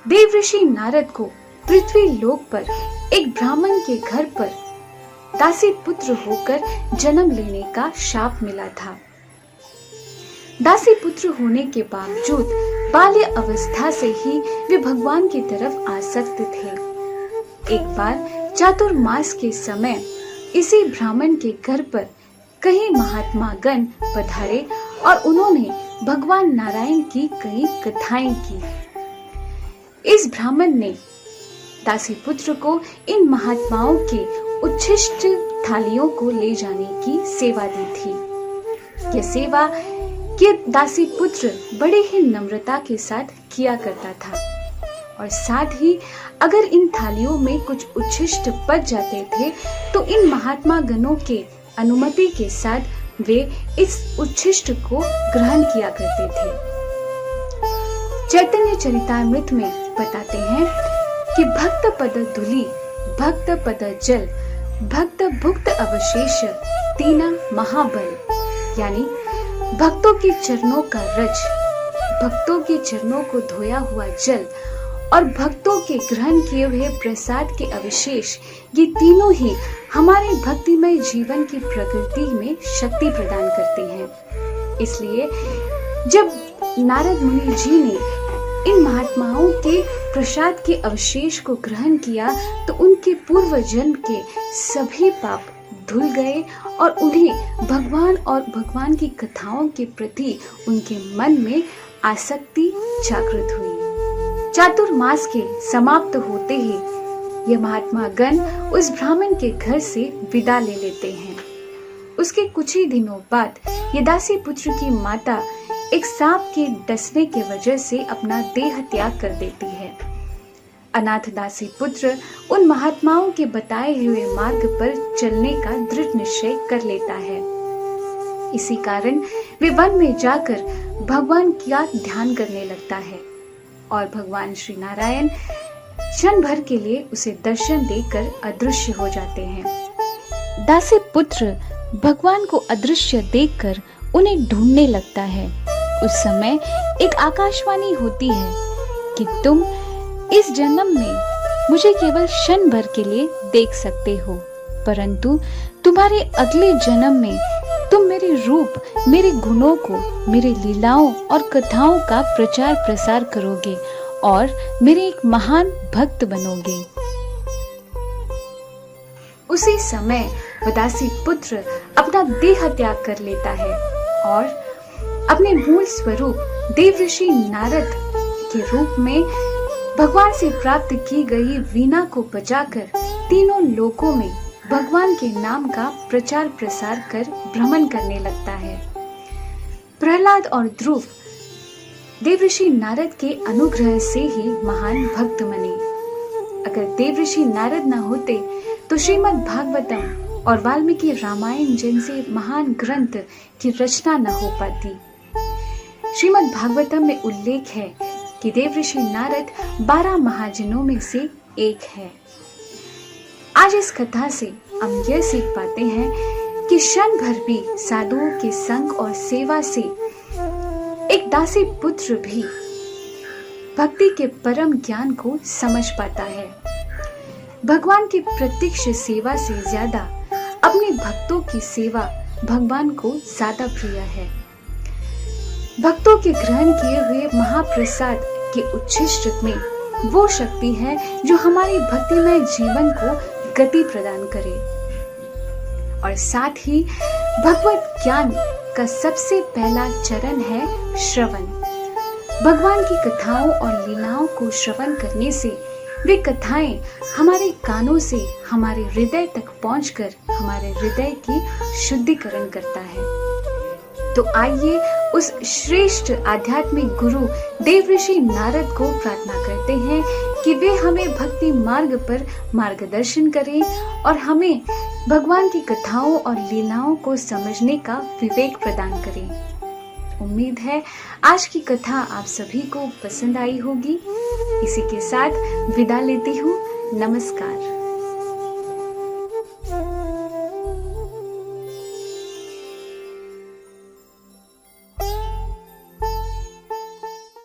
देवऋषि नारद को पृथ्वी लोक पर एक ब्राह्मण के घर पर दासी पुत्र होकर जन्म लेने का शाप मिला था। दासी पुत्र होने के बावजूद बाल्य अवस्था से ही वे भगवान की तरफ आसक्त थे। एक बार चातुर्मास के समय इसी ब्राह्मण के घर पर कई महात्मा गण पधारे और उन्होंने भगवान नारायण की कई कथाएं की। इस ब्राह्मण ने दासी पुत्र को इन महात्माओं के उच्छिष्ट थालियों को ले जाने की सेवा दी थी। यह सेवा ये दासी पुत्र बड़े ही नम्रता के साथ किया करता था और साथ ही अगर इन थालियों में कुछ उच्छिष्ट बच जाते थे तो इन महात्मा गणों के अनुमति के साथ वे इस उच्छिष्ट को ग्रहण किया करते थे। चैतन्य चरितामृत में बताते हैं कि भक्त पद धूलि, भक्त पद जल, भक्त भुक्त अवशेष, तीना महाबल, यानी भक्तों के चरणों का रज, भक्तों के चरणों को धोया हुआ जल और भक्तों के ग्रहण किए हुए प्रसाद के अवशेष, ये तीनों ही हमारे भक्तिमय जीवन की प्रकृति में शक्ति प्रदान करते हैं। इसलिए जब नारद मुनि जी ने इन महात्माओं के प्रसाद के अवशेष को ग्रहण किया तो उनके पूर्व जन्म के सभी पाप धुल गए और उन्हें भगवान और भगवान की कथाओं के प्रति उनके मन में आसक्ति जागृत हुई। चातुर्मास के समाप्त होते ही ये महात्मा गण उस ब्राह्मण के घर से विदा ले लेते हैं। उसके कुछ ही दिनों बाद ये दासी पुत्र की माता एक सांप के डसने के वजह से अपना देह त्याग कर देती है। अनाथ दासी पुत्र उन महात्माओं के बताए हुए मार्ग पर चलने का दृढ़ निश्चय कर लेता है। इसी कारण वे वन में जाकर भगवान का ध्यान करने लगता है और भगवान श्री नारायण क्षण भर के लिए उसे दर्शन देकर अदृश्य हो जाते हैं। दासी पुत्र भगवान को अदृश्य देखकर उन्हें ढूंढने लगता है। उस समय एक आकाशवाणी होती है कि तुम इस जन्म में मुझे केवल क्षण भर के लिए देख सकते हो, परंतु तुम्हारे अगले जन्म में तुम मेरे रूप, मेरे गुणों को, मेरे लीलाओं और कथाओं का प्रचार प्रसार करोगे और मेरे एक महान भक्त बनोगे। उसी समय दासी पुत्र अपना देह त्याग कर लेता है और अपने मूल स्वरूप देवऋषि नारद के रूप में भगवान से प्राप्त की गई वीणा को बजाकर तीनों लोकों में भगवान के नाम का प्रचार प्रसार कर भ्रमण करने लगता है। प्रहलाद और ध्रुव देवऋषि नारद के अनुग्रह से ही महान भक्त बने। अगर देवऋषि नारद न होते तो श्रीमद् भागवतम और वाल्मीकि रामायण जैसे महान ग्रंथ की रचना न हो पाती। श्रीमद् भागवतम में उल्लेख है कि देवऋषि नारद 12 महाजनों में से एक है। आज इस कथा से हम यह सीख पाते हैं कि क्षण भर भी साधुओं के संग और सेवा से एक दासी पुत्र भी भक्ति के परम ज्ञान को समझ पाता है। भगवान की प्रत्यक्ष सेवा से ज्यादा अपने भक्तों की सेवा भगवान को ज्यादा प्रिय है। भक्तों के ग्रहण किए हुए महाप्रसाद के उच्छिष्ट में वो शक्ति है जो हमारी भक्तिमय जीवन को गति प्रदान करे और साथ ही भगवत ज्ञान का सबसे पहला चरण है श्रवण। भगवान की कथाओं और लीलाओं को श्रवण करने से वे कथाएं हमारे कानों से हमारे हृदय तक पहुंचकर हमारे हृदय की शुद्धिकरण करता है। तो आइए उस श्रेष्ठ आध्यात्मिक गुरु देवऋषि नारद को प्रार्थना करते हैं कि वे हमें भक्ति मार्ग पर मार्गदर्शन करें और हमें भगवान की कथाओं और लीलाओं को समझने का विवेक प्रदान करें। उम्मीद है आज की कथा आप सभी को पसंद आई होगी। इसी के साथ विदा लेती हूँ। नमस्कार।